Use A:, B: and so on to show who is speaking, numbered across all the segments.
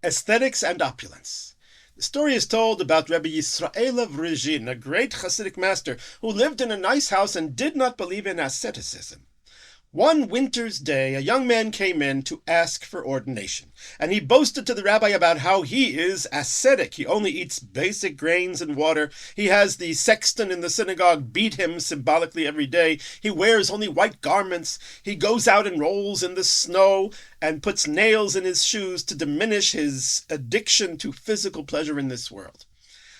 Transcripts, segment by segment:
A: Aesthetics and opulence. The story is told about Rebbe Yisrael of Rizhin, a great Hasidic master who lived in a nice house and did not believe in asceticism. One winter's day, a young man came in to ask for ordination, and he boasted to the rabbi about how he is ascetic. He only eats basic grains and water. He has the sexton in the synagogue beat him symbolically every day. He wears only white garments. He goes out and rolls in the snow and puts nails in his shoes to diminish his addiction to physical pleasure in this world.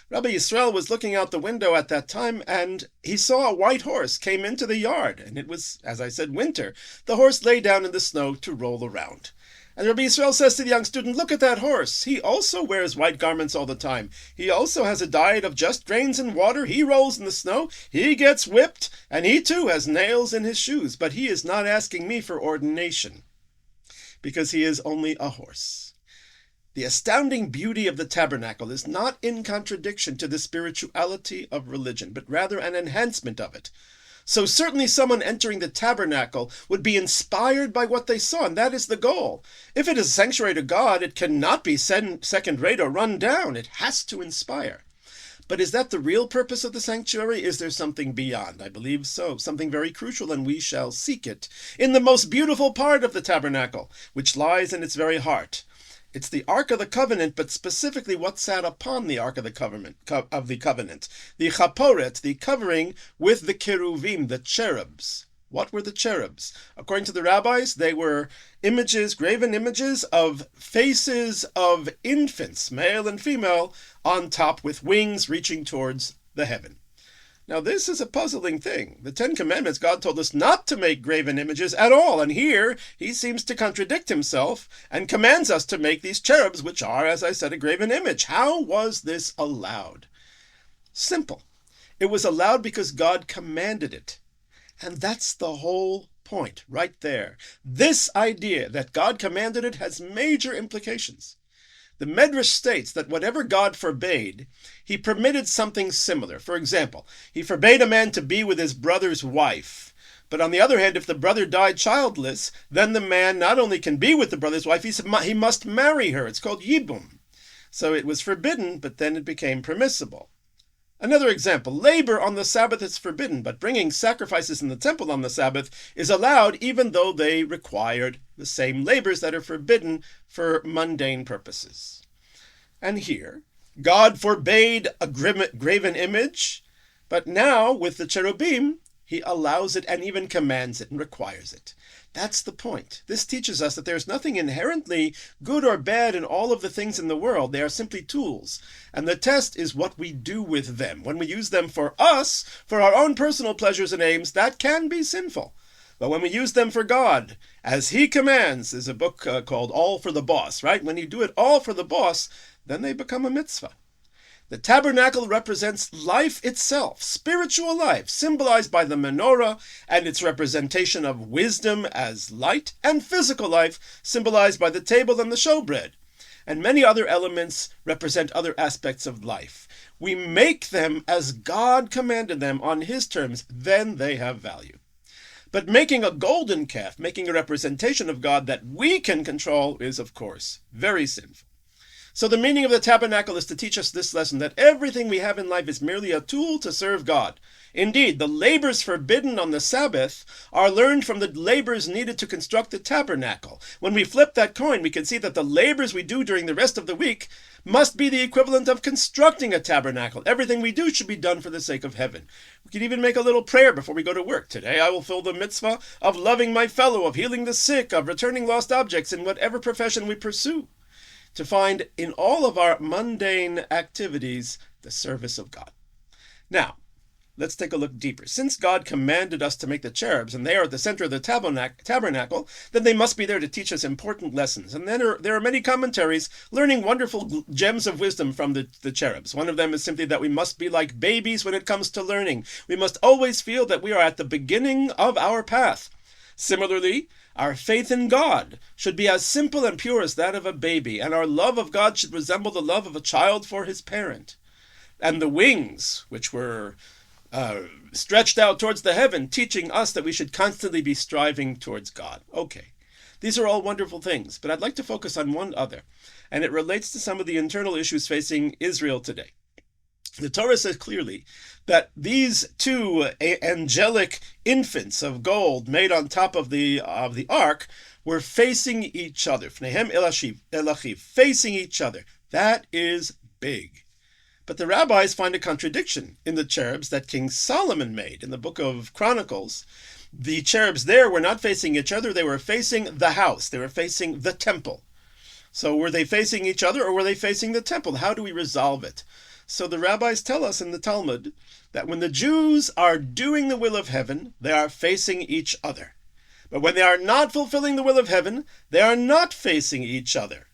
A: Rabbi Yisrael was looking out the window at that time, and he saw a white horse came into the yard, and it was, as I said, winter. The horse lay down in the snow to roll around. And Rabbi Yisrael says to the young student, "Look at that horse. He also wears white garments all the time. He also has a diet of just grains and water. He rolls in the snow. He gets whipped, and he too has nails in his shoes. But he is not asking me for ordination, because he is only a horse." The astounding beauty of the tabernacle is not in contradiction to the spirituality of religion, but rather an enhancement of it. So certainly someone entering the tabernacle would be inspired by what they saw, and that is the goal. If it is a sanctuary to God, it cannot be second-rate or run down. It has to inspire. But is that the real purpose of the sanctuary? Is there something beyond? I believe so, something very crucial, and we shall seek it in the most beautiful part of the tabernacle, which lies in its very heart. It's the Ark of the Covenant, but specifically what sat upon the Ark of the Covenant, the chaporet, the covering with the cherubim, the cherubs. What were the cherubs? According to the rabbis, they were images, graven images of faces of infants, male and female, on top with wings reaching towards the heaven. Now, this is a puzzling thing. The Ten Commandments, God told us not to make graven images at all, and here he seems to contradict himself and commands us to make these cherubs, which are, as I said, a graven image. How was this allowed? Simple. It was allowed because God commanded it. And that's the whole point right there. This idea that God commanded it has major implications. The Medrash states that whatever God forbade, he permitted something similar. For example, he forbade a man to be with his brother's wife. But on the other hand, if the brother died childless, then the man not only can be with the brother's wife, he must marry her. It's called yibum. So it was forbidden, but then it became permissible. Another example, labor on the Sabbath is forbidden, but bringing sacrifices in the temple on the Sabbath is allowed even though they required the same labors that are forbidden for mundane purposes. And here, God forbade a graven image, but now with the cherubim, he allows it and even commands it and requires it. That's the point. This teaches us that there's nothing inherently good or bad in all of the things in the world. They are simply tools. And the test is what we do with them. When we use them for us, for our own personal pleasures and aims, that can be sinful. But when we use them for God, as he commands, there's a book called All for the Boss, right? When you do it all for the boss, then they become a mitzvah. The tabernacle represents life itself, spiritual life, symbolized by the menorah and its representation of wisdom as light, and physical life, symbolized by the table and the showbread. And many other elements represent other aspects of life. We make them as God commanded them on his terms, then they have value. But making a golden calf, making a representation of God that we can control, is, of course, very sinful. So the meaning of the tabernacle is to teach us this lesson, that everything we have in life is merely a tool to serve God. Indeed, the labors forbidden on the Sabbath are learned from the labors needed to construct the tabernacle. When we flip that coin, we can see that the labors we do during the rest of the week must be the equivalent of constructing a tabernacle. Everything we do should be done for the sake of heaven. We can even make a little prayer before we go to work. Today I will fill the mitzvah of loving my fellow, of healing the sick, of returning lost objects in whatever profession we pursue, to find in all of our mundane activities the service of God. Now, let's take a look deeper. Since God commanded us to make the cherubs, and they are at the center of the tabernacle, then they must be there to teach us important lessons. And then there are many commentaries learning wonderful gems of wisdom from the cherubs. One of them is simply that we must be like babies when it comes to learning. We must always feel that we are at the beginning of our path. Similarly, our faith in God should be as simple and pure as that of a baby, and our love of God should resemble the love of a child for his parent. And the wings, which were stretched out towards the heaven, teaching us that we should constantly be striving towards God. Okay, these are all wonderful things, but I'd like to focus on one other. and it relates to some of the internal issues facing Israel today. The Torah says clearly that these two angelic infants of gold made on top of the ark were facing each other. Fnehem elachiv, facing each other. That is big. But the rabbis find a contradiction in the cherubs that King Solomon made in the book of Chronicles. The cherubs there were not facing each other, they were facing the house, they were facing the temple. So were they facing each other or were they facing the temple? How do we resolve it? So the rabbis tell us in the Talmud that when the Jews are doing the will of heaven, they are facing each other. But when they are not fulfilling the will of heaven, they are not facing each other.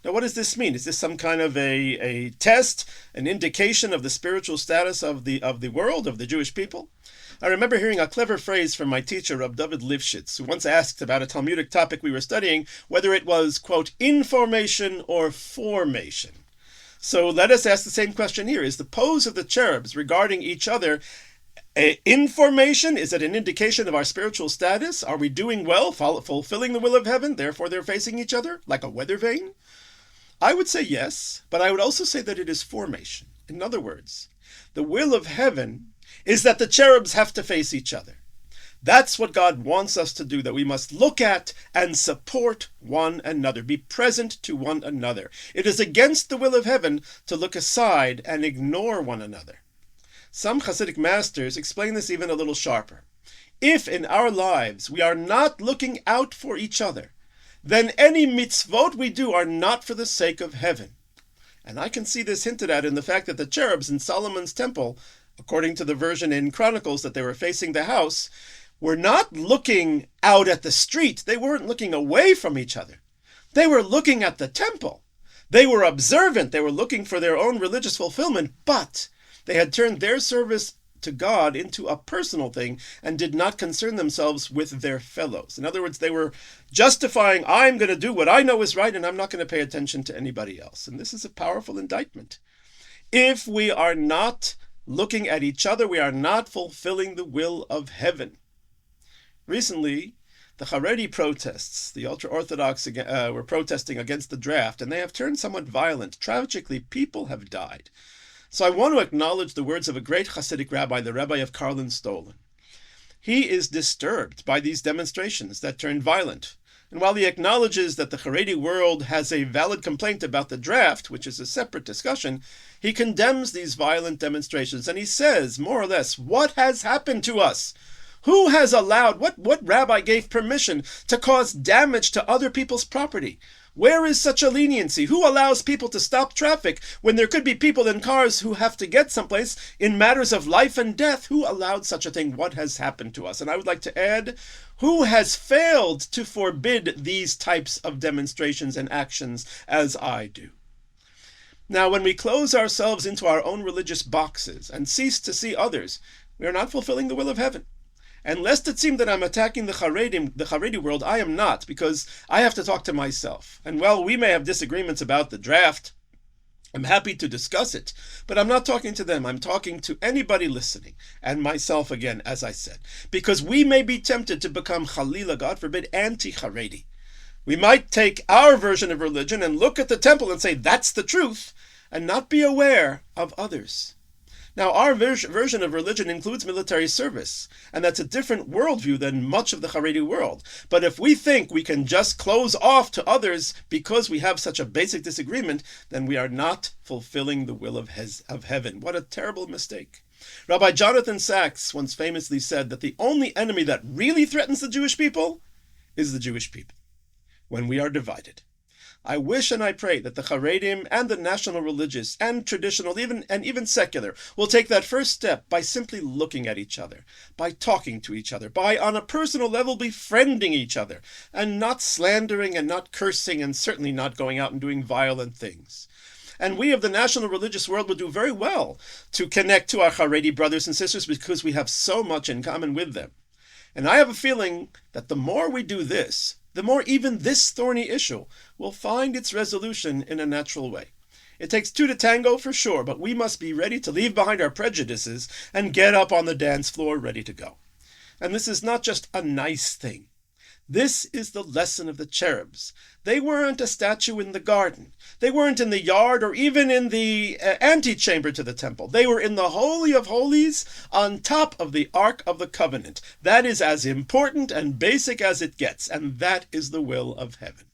A: Now, what does this mean? Is this some kind of a test, an indication of the spiritual status of the world, of the Jewish people? I remember hearing a clever phrase from my teacher, Rab David Lifshitz, who once asked about a Talmudic topic we were studying, whether it was, quote, information or formation. So let us ask the same question here. Is the pose of the cherubs regarding each other information? Is it an indication of our spiritual status? Are we doing well, fulfilling the will of heaven, therefore they're facing each other, like a weather vane? I would say yes, but I would also say that it is formation. In other words, the will of heaven is that the cherubs have to face each other. That's what God wants us to do, that we must look at and support one another, be present to one another. It is against the will of heaven to look aside and ignore one another. Some Hasidic masters explain this even a little sharper. If in our lives we are not looking out for each other, then any mitzvot we do are not for the sake of heaven. And I can see this hinted at in the fact that the cherubs in Solomon's temple, according to the version in Chronicles that they were facing the house, were not looking out at the street. They weren't looking away from each other. They were looking at the temple. They were observant. They were looking for their own religious fulfillment, but they had turned their service to God into a personal thing and did not concern themselves with their fellows. In other words, they were justifying, I'm going to do what I know is right and I'm not going to pay attention to anybody else. And this is a powerful indictment. If we are not looking at each other, we are not fulfilling the will of heaven. Recently, the Haredi protests, the ultra-Orthodox, were protesting against the draft, and they have turned somewhat violent. Tragically, people have died. So I want to acknowledge the words of a great Hasidic rabbi, the Rabbi of Karlin-Stolen. He is disturbed by these demonstrations that turned violent. And while he acknowledges that the Haredi world has a valid complaint about the draft, which is a separate discussion, he condemns these violent demonstrations, and he says, more or less, what has happened to us? Who has allowed, what rabbi gave permission to cause damage to other people's property? Where is such a leniency? Who allows people to stop traffic when there could be people in cars who have to get someplace in matters of life and death? Who allowed such a thing? What has happened to us? And I would like to add, who has failed to forbid these types of demonstrations and actions as I do? Now, when we close ourselves into our own religious boxes and cease to see others, we are not fulfilling the will of heaven. And lest it seem that I'm attacking the Haredi world, I am not, because I have to talk to myself. And while we may have disagreements about the draft, I'm happy to discuss it, but I'm not talking to them. I'm talking to anybody listening, and myself again, as I said, because we may be tempted to become, Chalila, God forbid, anti-Haredi. We might take our version of religion and look at the temple and say, that's the truth, and not be aware of others. Now, our version of religion includes military service, and that's a different worldview than much of the Haredi world. But if we think we can just close off to others because we have such a basic disagreement, then we are not fulfilling the will of heaven. What a terrible mistake. Rabbi Jonathan Sachs once famously said that the only enemy that really threatens the Jewish people is the Jewish people, when we are divided. I wish and I pray that the Haredim and the national religious and traditional, even secular, will take that first step by simply looking at each other, by talking to each other, by, on a personal level, befriending each other, and not slandering and not cursing and certainly not going out and doing violent things. And we of the national religious world would do very well to connect to our Haredi brothers and sisters because we have so much in common with them. And I have a feeling that the more we do this, the more even this thorny issue will find its resolution in a natural way. It takes two to tango for sure, but we must be ready to leave behind our prejudices and get up on the dance floor ready to go. And this is not just a nice thing. This is the lesson of the cherubs. They weren't a statue in the garden. They weren't in the yard or even in the antechamber to the temple. They were in the Holy of Holies on top of the Ark of the Covenant. That is as important and basic as it gets, and that is the will of heaven.